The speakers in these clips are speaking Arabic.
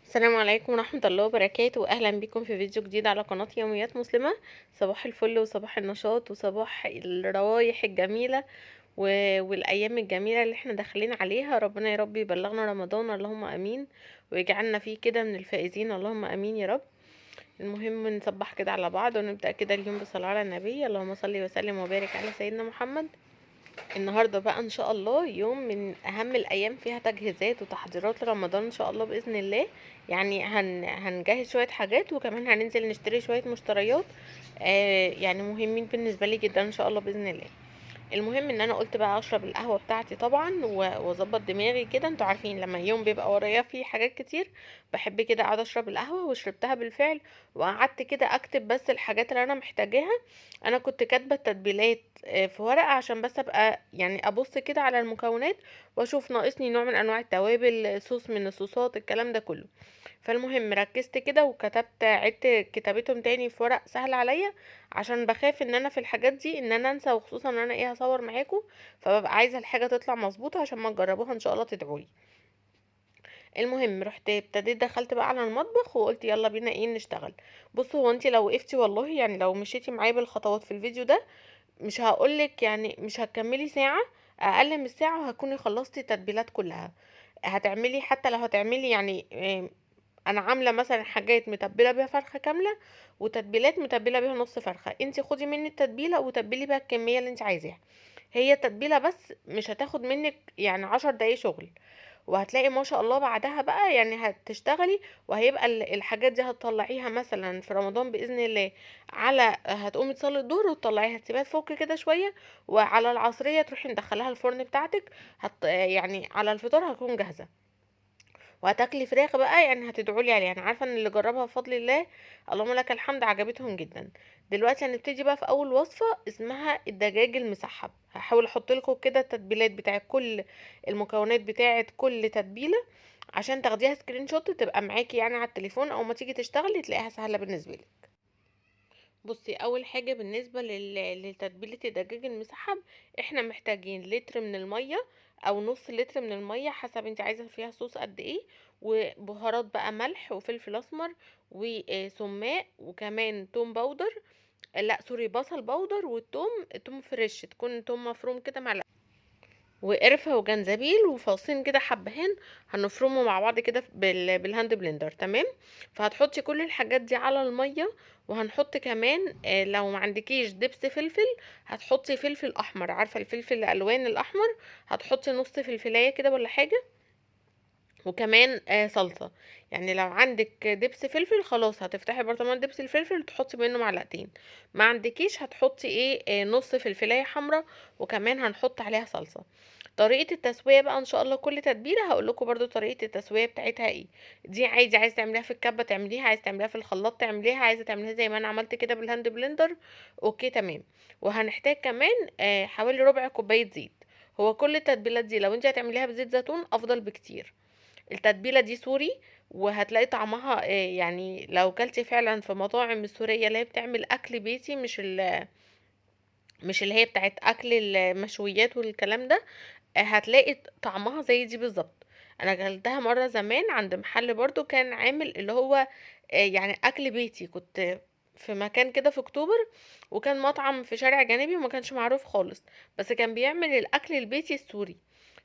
السلام عليكم ورحمة الله وبركاته. أهلا بكم في فيديو جديد على قناة يوميات مسلمة. صباح الفل وصباح النشاط وصباح الروايح الجميلة والأيام الجميلة اللي احنا داخلين عليها. ربنا يا رب يبلغنا رمضان، اللهم أمين، ويجعلنا فيه كده من الفائزين، اللهم أمين يا رب. المهم نصبح كده على بعض ونبدأ كده اليوم بالصلاة على النبي. اللهم صل وسلم وبارك على سيدنا محمد. النهارده بقى ان شاء الله يوم من اهم الايام، فيها تجهيزات وتحضيرات لرمضان ان شاء الله باذن الله. يعني هنجهز شويه حاجات، وكمان هننزل نشتري شويه مشتريات يعني مهمين بالنسبه لي جدا ان شاء الله باذن الله. المهم ان انا قلت بقى اشرب القهوه بتاعتي طبعا واظبط دماغي كده. انتوا عارفين لما يوم بيبقى ورايا فيه حاجات كتير، بحب كده اقعد اشرب القهوه، وشربتها بالفعل. وقعدت كده اكتب بس الحاجات اللي انا محتاجاها. انا كنت كاتبه التتبيلات في ورقه عشان بس ابقى يعني ابص كده على المكونات واشوف ناقصني نوع من انواع التوابل، صوص من الصوصات، الكلام ده كله. فالمهم ركزت كده وكتبت، عدت كتابتهم تاني في ورق سهل عليا، عشان بخاف ان انا في الحاجات دي ان انا انسى، وخصوصا ان انا هصور معاكم، فببقى عايزه الحاجه تطلع مظبوطه عشان ما تجربوها ان شاء الله تدعولي. المهم رحت ابتديت دخلت بقى على المطبخ وقلت يلا بينا نشتغل. بصوا، هو انت لو وقفتي والله، يعني لو مشيتي معايا بالخطوات في الفيديو ده، مش هقولك يعني مش هتكملي ساعه، اقل من الساعه وهتكوني خلصتي التتبيلات كلها. هتعملي حتى لو هتعملي يعني انا عامله مثلا حاجات متبله بيها فرخه كامله، وتتبيلات متبله بيها نص فرخه. انت خدي مني التتبيله وتبلي بيها الكميه اللي انت عايزاها. هي التتبيله بس مش هتاخد منك يعني 10 دقايق شغل، وهتلاقي ما شاء الله بعدها بقى يعني هتشتغلي. وهيبقى الحاجات دي هتطلعيها مثلا في رمضان باذن الله، على هتقومي تصلي الظهر وتطلعيها تسيبها تفك كده شويه، وعلى العصريه تروحي مدخلاها الفرن بتاعتك. يعني على الفطار هتكون جاهزه، وهتاكلي فراخ بقى يعني هتدعولي عليها. انا عارفه ان اللي جربها بفضل الله اللهم لك الحمد عجبتهم جدا. دلوقتي هنبتدي بقى في اول وصفه اسمها الدجاج المسحب. هحاول احط لكم كده التتبيلات بتاع كل المكونات بتاعه كل تتبيله، عشان تاخديها سكرين شوت تبقى معاكي يعني على التليفون، او ما تيجي تشتغلي تلاقيها سهله بالنسبه لك. بصي، اول حاجه بالنسبه لتتبيله الدجاج المسحب، احنا محتاجين لتر من الميه او نص لتر من الميه حسب انت عايزه فيها صوص قد ايه، وبهارات بقى ملح وفلفل اسمر وسماق، وكمان توم باودر، لا سوري، بصل باودر، والثوم توم فريش، تكون توم مفروم كده معلقه، وقرفة وجنزبيل وفصين كده حبهان. هنفرمه مع بعض كده بالهاند بلندر، تمام. فهتحطي كل الحاجات دي على المية. وهنحط كمان لو ما عندكيش دبس فلفل، هتحطي فلفل احمر، عارفة الفلفل الالوان الاحمر، هتحطي نص فلفلاية كده ولا حاجة. وكمان صلصة، يعني لو عندك دبس فلفل خلاص هتفتحي برطمان دبس الفلفل تحطي منه معلقتين. ما عندكيش هتحطي نص فلفلاية حمراء، وكمان هنحط عليها صلصة. طريقة التسوية بقى ان شاء الله كل تتبيلة هقول لكم برضو طريقة التسوية بتاعتها ايه. دي عادي، عايزة تعمليها في الكبة تعمليها، عايزة تعمليها في الخلاط تعمليها، عايزة تعمليها زي ما انا عملت كده بالهاند بلندر، اوكي تمام. وهنحتاج كمان حوالي ربع كوباية زيت. هو كل التتبيلات دي لو انت هتعمليها بزيت زيتون افضل بكتير. التتبيله دي سوري، وهتلاقي طعمها يعني لو كلتي فعلا في مطاعم السوريه اللي هي بتعمل اكل بيتي، مش اللي هي بتاعت اكل المشويات والكلام ده، هتلاقي طعمها زي دي بالظبط. انا اكلتها مره زمان عند محل برضو كان عامل اللي هو يعني اكل بيتي. كنت في مكان كده في اكتوبر، وكان مطعم في شارع جانبي وما كانش معروف خالص، بس كان بيعمل الاكل البيتي السوري.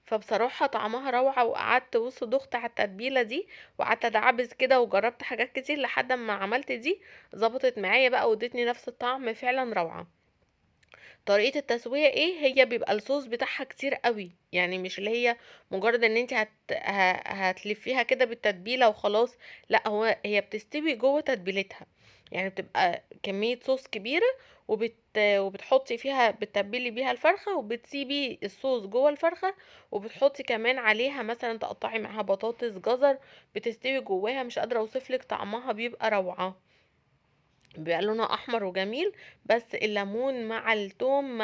فبصراحة طعمها روعة، وقعدت بص دخت على التتبيلة دي، وقعدت ادعبس كده وجربت حاجات كتير لحد ما عملت دي، ظبطت معايا بقى وادتني نفس الطعم، فعلا روعة. طريقة التسوية ايه؟ هي بيبقى الصوص بتاعها كتير قوي، يعني مش اللي هي مجرد ان انت هتلفيها كده بالتتبيلة وخلاص. لا، هي بتستوي جوه تتبيلتها، يعني بتبقى كمية صوص كبيرة، وبتحطي فيها بتتبلي بيها الفرخة، وبتسيبي الصوص جوه الفرخة، وبتحطي كمان عليها مثلا تقطعي معاها بطاطس جزر، بتستوي جواها. مش قادرة اوصفلك طعمها بيبقى روعة، بيبقى لونها احمر وجميل. بس الليمون مع التوم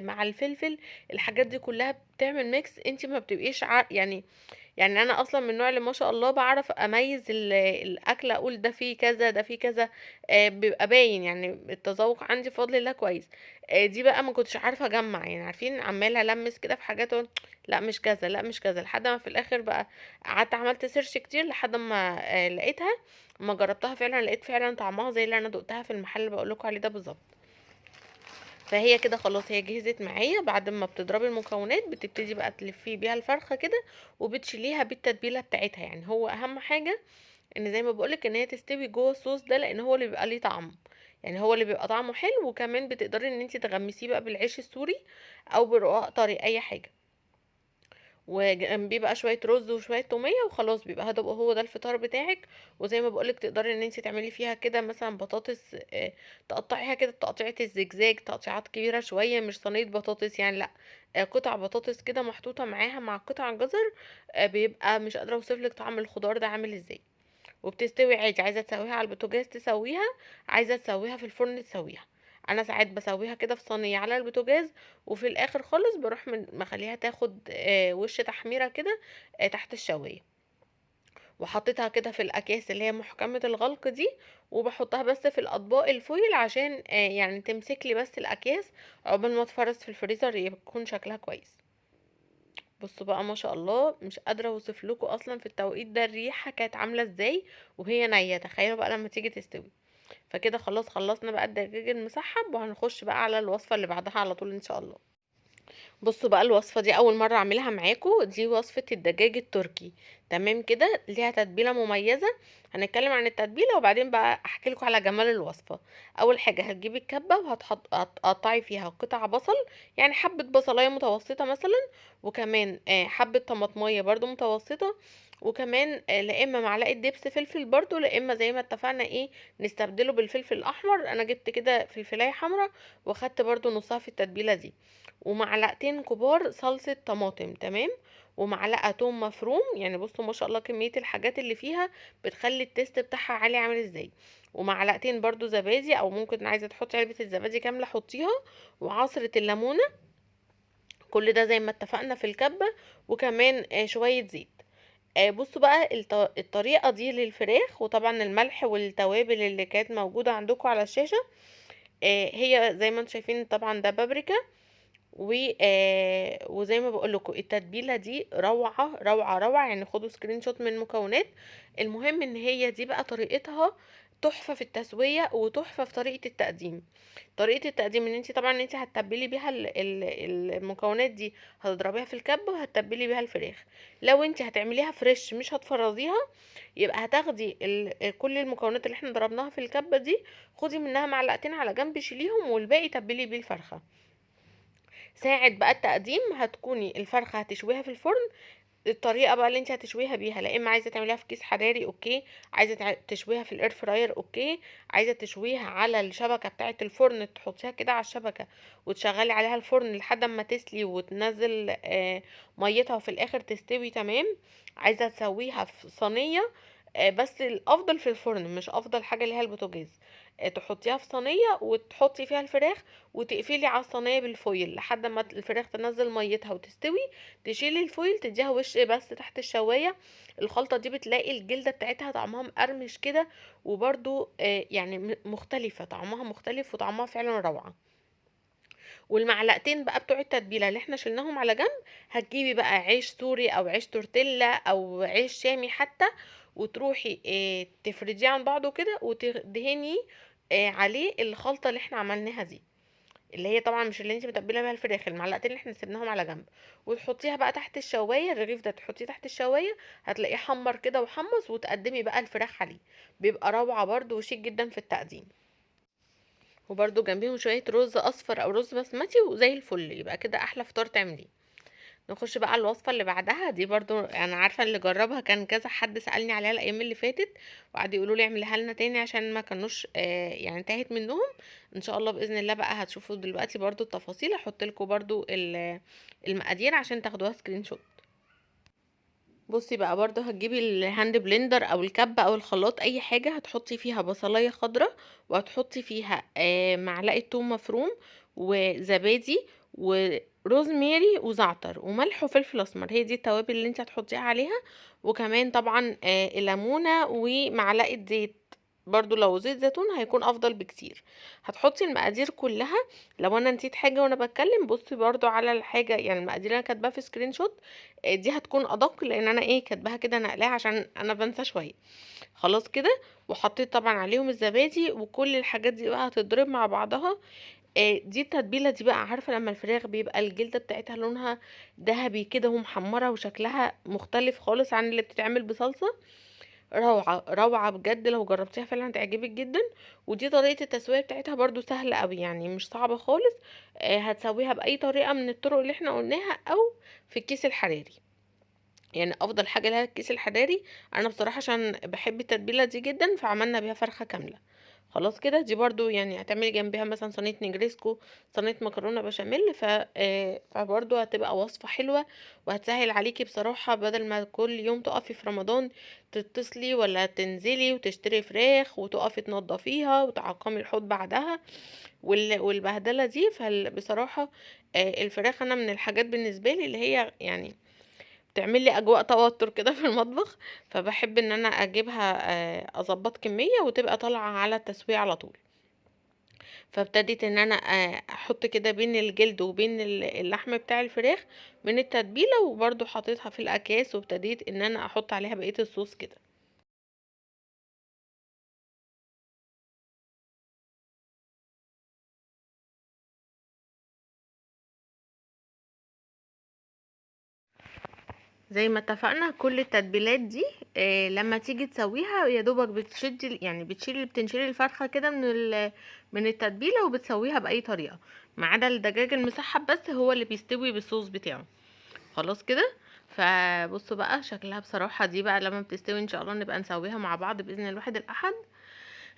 مع الفلفل، الحاجات دي كلها بتعمل ميكس، انت ما بتبقيش يعني يعني انا اصلا من النوع اللي ما شاء الله بعرف اميز الاكل، اقول ده فيه كذا ده فيه كذا. بيبقى باين يعني التذوق عندي بفضل الله كويس. دي بقى ما كنتش عارفه اجمع، يعني عارفين عماله المس كده في حاجات لا مش كذا لا مش كذا، لحد ما في الاخر بقى قعدت عملت سيرش كتير لحد ما لقيتها. ما جربتها فعلا، لقيت فعلا طعمها زي اللي انا دقتها في المحل اللي بقول لكم عليه ده بالظبط. فهي كده خلاص هي جهزت معايا. بعد ما بتضربي المكونات بتبتدي بقى تلفي بيها الفرخه كده، وبتشيليها بالتتبيله بتاعتها. يعني هو اهم حاجه ان زي ما بقولك ان هي تستوي جوه الصوص ده، لان هو اللي بيبقى ليه طعم. يعني هو اللي بيبقى طعمه حلو. وكمان بتقدري ان انت تغمسيه بقى بالعيش السوري او برقاق طري اي حاجه، وجنبيه بقى شويه رز وشويه توميه وخلاص بيبقى هذا هو ده الفطار بتاعك. وزي ما بقولك تقدري ان انت تعملي فيها كده مثلا بطاطس، تقطعيها كده تقطيعه الزجزاج، تقطيعات كبيره شويه مش صينيه بطاطس يعني، لا. قطع بطاطس كده محطوطه معاها مع قطع جزر. بيبقى مش قادره اوصفلك طعم الخضار ده عامل ازاي. وبتستوي عادي، عايزه تسويها على البوتاجاز تسويها، عايزه تسويها في الفرن تسويها. انا ساعات بسويها كده في صينيه على البوتاجاز، وفي الاخر خالص بروح مخليها تاخد وش تحميره كده تحت الشوايه. وحطيتها كده في الاكياس اللي هي محكمه الغلق دي، وبحطها بس في الاطباق الفويل عشان يعني تمسك لي بس الاكياس عقبال ما تفرز في الفريزر يكون شكلها كويس. بصوا بقى ما شاء الله، مش قادره اوصف لكم اصلا في التوقيت ده الريحه كانت عامله ازاي وهي نيه. تخيلوا بقى لما تيجي تستوي. فكده خلاص خلصنا بقى الدجاج المسحب، وهنخش بقى على الوصفه اللي بعدها على طول ان شاء الله. بصوا بقى الوصفه دي اول مره اعملها معاكم، دي وصفه الدجاج التركي. تمام كده، ليها تتبيله مميزه. هنتكلم عن التتبيله وبعدين بقى احكي لكم على جمال الوصفه. اول حاجه هتجيبي الكبه هتقطعي فيها قطع بصل، يعني حبه بصلايه متوسطه مثلا، وكمان حبه طماطميه برضو متوسطه، وكمان لا اما معلقه دبس فلفل برضو، لا اما زي ما اتفقنا نستبدله بالفلفل الاحمر. انا جبت كده فلفلايه حمراء واخدت برضو نصها في التتبيله دي، ومعلقتين كبار صلصة طماطم. تمام. ومعلقة توم مفروم. يعني بصوا ما شاء الله كمية الحاجات اللي فيها بتخلي التيست بتاعها عالي عامل ازاي. ومعلقتين برضو زبادي، او ممكن عايزة تحطي علبة الزبادي كاملة حطيها، وعصرة الليمونة. كل ده زي ما اتفقنا في الكبة. وكمان شوية زيت. بصوا بقى الطريقة دي للفراخ، وطبعا الملح والتوابل اللي كانت موجودة عندكم على الشاشة. هي زي ما انتم شايفين طبعا ده بابريكا. وزي ما بقول لكم التتبيله دي روعه روعه روعه، يعني خدوا سكرين شوت من المكونات. المهم ان هي دي بقى طريقتها تحفه في التسويه وتحفه في طريقه التقديم. طريقه التقديم ان انت طبعا ان انت هتتبلي بيها المكونات دي، هتضربيها في الكبه وهتتبلي بيها الفراخ. لو انت هتعمليها فريش مش هتفرزيها، يبقى هتاخدي كل المكونات اللي احنا ضربناها في الكبه دي، خدي منها معلقتين على جنب شيليهم، والباقي تبلي بيه الفرخه. ساعة بقى التقديم هتكوني الفرخة هتشويها في الفرن. الطريقة بقى اللي انت هتشويها بيها، لا اما عايزة تعمليها في كيس حراري اوكي، عايزة تشويها في الاير فراير اوكي، عايزة تشويها على الشبكة بتاعة الفرن تحطيها كده على الشبكة وتشغلي عليها الفرن لحد ما تسلي وتنزل ميتها وفي الاخر تستوي تمام. عايزة تسويها في صينية، بس الافضل في الفرن، مش افضل حاجة اللي هي البوتاجاز. تحطيها في صينية وتحطي فيها الفراخ، وتقفلي على الصينية بالفويل لحد ما الفراخ تنزل ميتها وتستوي. تشيلي الفويل تديها وش بس تحت الشواية. الخلطة دي بتلاقي الجلدة بتاعتها طعمها مقرمش كده، وبرده يعني مختلفة، طعمها مختلف وطعمها فعلا روعة. والمعلقتين بقى بتوع التتبيلة اللي احنا شلناهم على جنب، هتجيبي بقى عيش سوري او عيش تورتيلا او عيش شامي حتى، وتروحي تفرديه عن بعضه كده وتدهني عليه الخلطة اللي احنا عملناها دي، اللي هي طبعا مش اللي انت متبله بيها الفراخ، المعلقتين اللي احنا سيبناهم على جنب. وتحطيها بقى تحت الشوايه، الرغيف ده تحطيه تحت الشوايه، هتلاقيه حمر كده وحمص، وتقدمي بقى الفراخ عليه. بيبقى روعه برده وشيك جدا في التقديم. وبرده جنبيهم شويه رز اصفر او رز بسمتي وزي الفل، يبقى كده احلى فطار تعمليه. نخش بقى على الوصفه اللي بعدها. دي برضو انا عارفه اللي جربها كان كذا حد سالني عليها الايام اللي فاتت، وقعدوا يقولوا لي اعمليها لنا تاني عشان ما كانوش يعني انتهت منهم. ان شاء الله باذن الله بقى هتشوفوا دلوقتي برضو التفاصيل، هحط لكم برضو المقادير عشان تاخدوها سكرين شوت. بصي بقى برضو هتجيبي الهاند بلندر او الكبه او الخلاط اي حاجه، هتحطي فيها بصلايه خضراء، وهتحطي فيها معلقه توم مفروم، وزبادي، روزماري وزعتر وملح وفلفل اسمر، هي دي التوابل اللي انت هتحطيها عليها. وكمان طبعا الليمونه ومعلقه زيت، برضو لو زيت زيتون هيكون افضل بكتير. هتحطي المقادير كلها. لو انا نسيت حاجه وانا بتكلم بصي برضو على الحاجه، يعني المقادير اللي انا كاتباها في سكرين شوت دي هتكون ادق، لان انا كاتباها كده نقلاها عشان انا بنسى شويه. خلاص كده. وحطيت طبعا عليهم الزبادي وكل الحاجات دي بقى هتضرب مع بعضها. دي التتبيله دي بقى، عارفه لما الفراخ بيبقى الجلده بتاعتها لونها ذهبي كده ومحمره وشكلها مختلف خالص عن اللي بتتعمل بصلصه. روعه روعه بجد، لو جربتيها فعلا هتعجبك جدا. ودي طريقه التسويه بتاعتها برضو سهله قوي، يعني مش صعبه خالص. هتسويها باي طريقه من الطرق اللي احنا قلناها، او في الكيس الحراري. يعني افضل حاجه لها الكيس الحراري. انا بصراحه عشان بحب التتبيله دي جدا فعملنا بيها فرخه كامله. خلاص كده. دي برضو يعني هتعملي جنبها مثلا صينيه نجريسكو، صينيه مكرونه بشاميل، فبرضو هتبقى وصفه حلوه. وهتسهل عليكي بصراحه، بدل ما كل يوم تقفي في رمضان تتصلي ولا تنزلي وتشتري فراخ وتقفي تنضفيها وتعقمي الحوض بعدها والبهدله دي. فبصراحه الفراخ انا من الحاجات بالنسبه لي اللي هي يعني بتعمل لي اجواء توتر كده في المطبخ. فبحب ان انا اجيبها اظبط كمية وتبقى طالعة على التسوية على طول. فابتديت ان انا احط كده بين الجلد وبين اللحم بتاع الفراخ من التتبيلة، وبرضو حطيتها في الاكياس وابتديت ان انا احط عليها بقية الصوص كده. زي ما اتفقنا كل التتبيلات دي لما تيجي تسويها يا دوبك بتشدي، يعني بتنشري الفرخه كده من التتبيله وبتسويها باي طريقه، ما عدا الدجاج المسحب بس هو اللي بيستوي بالصوص بتاعه. خلاص كده. فبصوا بقى شكلها بصراحه، دي بقى لما بتستوي ان شاء الله نبقى نسويها مع بعض باذن الواحد الاحد.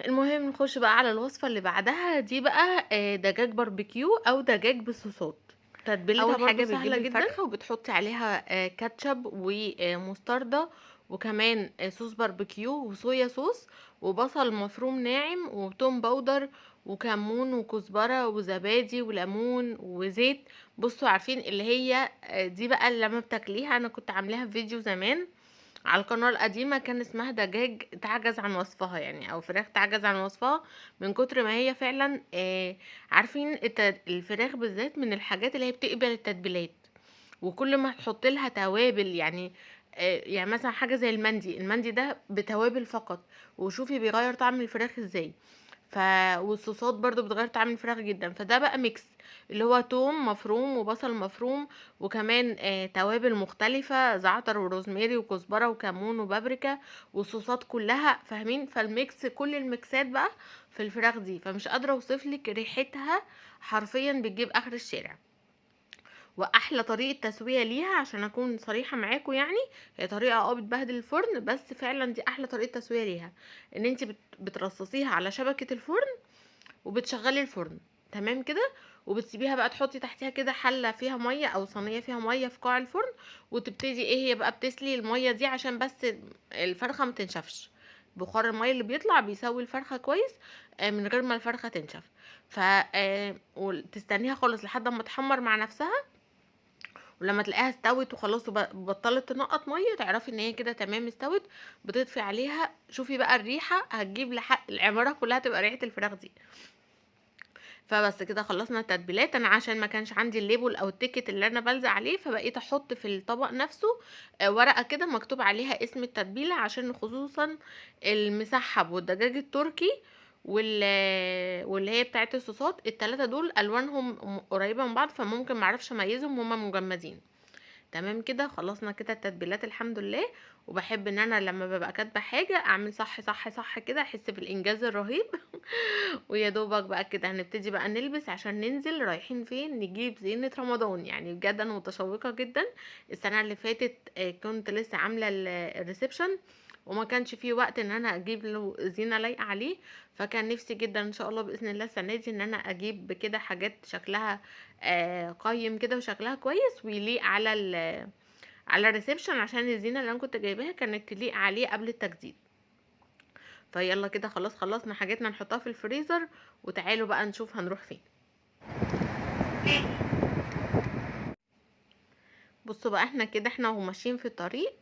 المهم نخش بقى على الوصفه اللي بعدها، دي بقى دجاج باربيكيو او دجاج بالصوصات. تتبيلتها اول حاجه برضو سهلة بتجيبي جدا، الفرخه وبتحطي عليها كاتشب ومستردة، وكمان صوص باربيكيو وصويا صوص وبصل مفروم ناعم وتوم باودر وكمون وكزبرة وزبادي وليمون وزيت. بصوا عارفين اللي هي دي بقى اللي لما بتاكليها، انا كنت عاملاها في فيديو زمان على القناة القديمة، كان اسمها دجاج تعجز عن وصفها، يعني او فراخ تعجز عن وصفها من كتر ما هي فعلا عارفين الفراخ بالذات من الحاجات اللي هي بتقبل التتبيلات. وكل ما تحط لها توابل، يعني مثلا حاجة زي المندي ده بتوابل فقط، وشوفي بيغير طعم الفراخ ازاي. ف والصوصات برضو بتغير طعم الفراخ جدا. فده بقى ميكس اللي هو توم مفروم وبصل مفروم، وكمان توابل مختلفة، زعتر وروزماري وكزبرة وكمون وبابريكا وصوصات كلها، فاهمين؟ فالميكس كل الميكسات بقى في الفراخ دي، فمش قادرة اوصفلك ريحتها، حرفيا بتجيب اخر الشارع. واحلى طريقه تسويه ليها عشان اكون صريحه معاكم، يعني هي طريقه بتبهدل الفرن، بس فعلا دي احلى طريقه تسويه ليها. ان انت بترصصيها على شبكه الفرن وبتشغلي الفرن، تمام كده. وبتسيبيها بقى تحطي تحتيها كده حله فيها ميه او صينيه فيها ميه في قاع الفرن، وتبتدي هي بقى بتسلي الميه دي عشان بس الفرخه ما تنشفش. بخار الميه اللي بيطلع بيسوي الفرخه كويس من غير ما الفرخه تنشف. ف وتستنيها خالص لحد ما تحمر مع نفسها. ولما تلاقيها استوت وخلاص وبطلت تنقط ميه، تعرفي ان هي كده تمام استوت. بتطفي عليها، شوفي بقى الريحه هتجيب العماره كلها تبقى ريحه الفراخ دي. فبس كده خلصنا التتبيلات. انا عشان ما كانش عندي الليبل او التيكت اللي انا بلزق عليه، فبقيت احط في الطبق نفسه ورقه كده مكتوب عليها اسم التتبيله، عشان خصوصا المسحب والدجاج التركي واللي هي بتاعت الصوصات، التلاتة دول الوانهم قريبه من بعض، فممكن معرفش اميزهم، هما مجمدين. تمام كده. خلصنا كده التتبيلات الحمد لله. وبحب ان انا لما ببقى كاتبه حاجه اعمل صح صح صح كده، احس بالانجاز الرهيب. ويا دوبك بقى كده هنبتدي بقى نلبس عشان ننزل. رايحين فين؟ نجيب زينة رمضان، يعني بجد انا متشوقة جدا. السنة اللي فاتت كنت لسه عاملة الريسبشن، وما كانش فيه وقت ان انا اجيب له زينة لايقة عليه. فكان نفسي جدا ان شاء الله باذن الله السنة دي ان انا اجيب كده حاجات شكلها قيم كده وشكلها كويس ويليق على الريسبشن، عشان الزينة اللي انا كنت جايباها كانت تليق عليه قبل التجديد. فيلا كده خلاص خلصنا حاجاتنا نحطها في الفريزر، وتعالوا بقى نشوف هنروح فين. بصوا بقى احنا كده احنا وماشيين في الطريق،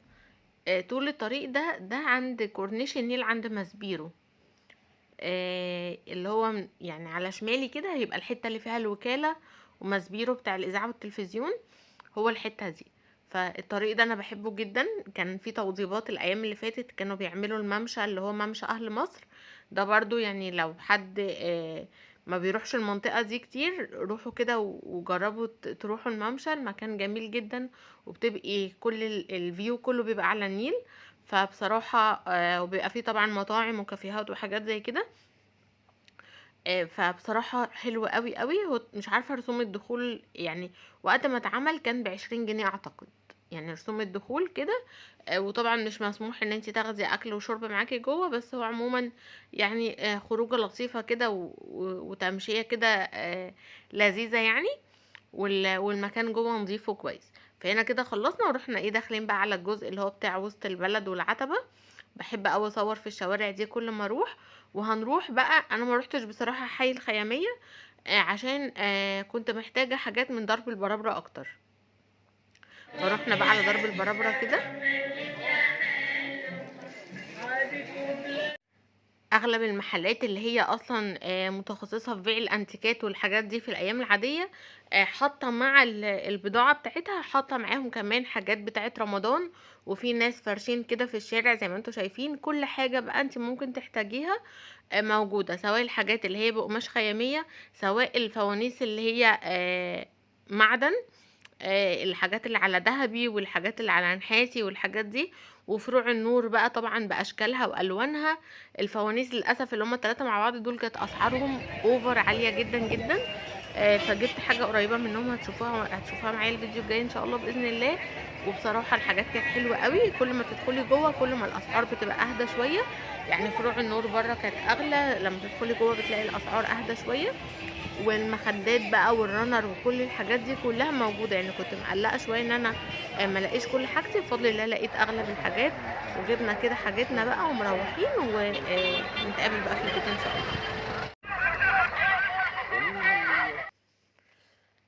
طول الطريق ده عند كورنيش النيل عند ماسبيرو. اللي هو يعني على شمالي كده هيبقى الحتة اللي فيها الوكالة وماسبيرو بتاع الإذاعة والتلفزيون، هو الحتة دي. فالطريق ده انا بحبه جدا. كان في توضيبات الايام اللي فاتت، كانوا بيعملوا الممشى اللي هو ممشى اهل مصر ده برضو. يعني لو حد ما بيروحش المنطقة دي كتير، روحوا كده وجربوا تروحوا الممشى. المكان جميل جدا، وبتبقي كل الفيو كله بيبقى على النيل. فبصراحة وبيبقى فيه طبعا مطاعم وكافيهات وحاجات زي كده. فبصراحة حلو قوي قوي. هو مش عارفة رسوم الدخول يعني وقت ما اتعمل كان ب20 جنيه اعتقد، يعني رسوم الدخول كده. وطبعا مش مسموح ان انتي تاخدي اكل وشرب معاكي جوه، بس هو عموما يعني خروجه لطيفة كده وتمشية كده لذيذة يعني. والمكان جوه نظيف وكويس. فهنا كده خلصنا ورحنا داخلين بقى على الجزء اللي هو بتاع وسط البلد والعتبة. بحب اوي اصور في الشوارع دي كل ما اروح. وهنروح بقى، انا ما روحتش بصراحة حي الخيامية عشان كنت محتاجة حاجات من درب البرابرة اكتر. فروحنا بقى على درب البرابرة كده. اغلب المحلات اللي هي اصلا متخصصة في بيع الانتيكات والحاجات دي في الايام العادية، حاطة مع البضاعة بتاعتها، حاطة معاهم كمان حاجات بتاعت رمضان. وفي ناس فرشين كده في الشارع زي ما انتوا شايفين. كل حاجة بقى انت ممكن تحتاجيها موجودة، سواء الحاجات اللي هي بقماش خيامية، سواء الفوانيس اللي هي معدن، الحاجات اللي على ذهبي والحاجات اللي على نحاسي والحاجات دي. وفروع النور بقى طبعا باشكالها والوانها. الفوانيس للاسف اللي هم الثلاثه مع بعض دول كانت اسعارهم اوفر عاليه جدا جدا. فجبت حاجه قريبه منهم، هتشوفوها معايا الفيديو الجاي ان شاء الله باذن الله. وبصراحه الحاجات كانت حلوه قوي. كل ما تدخلي جوه كل ما الاسعار بتبقى اهدى شويه. يعني فروع النور بره كانت اغلى، لما تدخلي جوه بتلاقي الاسعار اهدى شويه. والمخدات بقى والرنر وكل الحاجات دي كلها موجوده. يعني كنت مقلقه شويه ان انا ما الاقيش كل حاجتي، بفضل الله لقيت اغلب الحاجات. وجبنا كده حاجتنا بقى ومروحين، ونتقابل بقى في البيت ان شاء الله.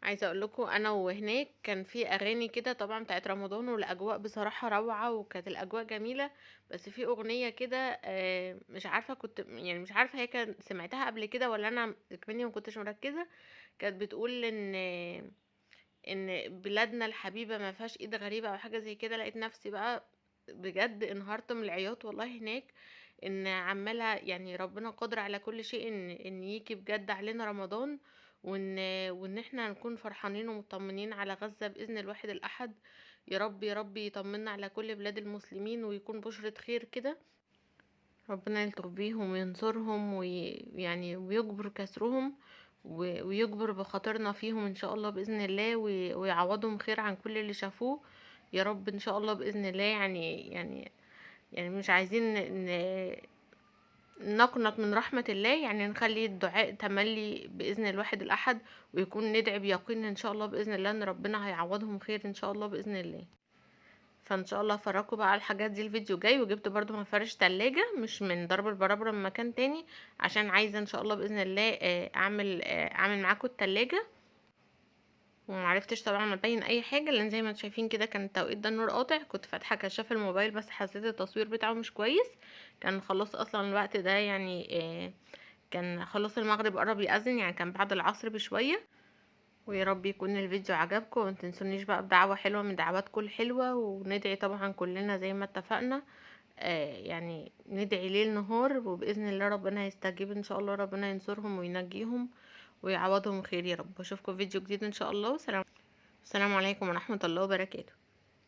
عايزه اقول لكم انا وهناك كان في اغاني كده طبعا بتاعت رمضان، والاجواء بصراحه روعه وكانت الاجواء جميله. بس في اغنيه كده مش عارفه، كنت يعني مش عارفه هي كان سمعتها قبل كده ولا انا كمني ما كنتش مركزه. كانت بتقول ان بلادنا الحبيبه ما فيهاش ايد غريبه او حاجه زي كده. لقيت نفسي بقى بجد انهارت من العياط والله هناك. ان عماله يعني ربنا قادر على كل شيء، ان يجي بجد علينا رمضان. وان احنا نكون فرحانين ومطمنين على غزه باذن الواحد الاحد. يا رب يا رب يطمنا على كل بلاد المسلمين ويكون بشرة خير كده. ربنا يلطف بيهم وينصرهم ويعني ويجبر كسرهم ويجبر بخاطرنا فيهم ان شاء الله باذن الله، ويعوضهم خير عن كل اللي شافوه يا رب ان شاء الله باذن الله. يعني مش عايزين نقنط من رحمة الله. يعني نخلي الدعاء تملي بإذن الواحد الأحد، ويكون ندعي بيقين إن شاء الله بإذن الله إن ربنا هيعوضهم خير إن شاء الله بإذن الله. فإن شاء الله هفرجكم بقى على الحاجات دي الفيديو جاي. وجبت برضو مفرش تلاجة مش من درب البرابرة، من مكان تاني، عشان عايزة إن شاء الله بإذن الله أعمل معاكم التلاجة. ومعرفتش طبعا ابين اي حاجه، لان زي ما انتم شايفين كده كان التوقيت ده النور قاطع. كنت فاتحه كشاف الموبايل بس حسيت التصوير بتاعه مش كويس. كان خلاص اصلا الوقت ده يعني كان خلاص المغرب قرب يأذن، يعني كان بعد العصر بشويه. ويا رب يكون الفيديو عجبكم. ومتنسونيش بقى بدعوه حلوه من دعواتكم الحلوه، وندعي طبعا كلنا زي ما اتفقنا. يعني ندعي ليل نهار، وباذن الله ربنا هيستجيب ان شاء الله. ربنا ينصرهم وينجيهم ويعوضهم خير يا رب. اشوفكم في فيديو جديد ان شاء الله. السلام عليكم ورحمة الله وبركاته.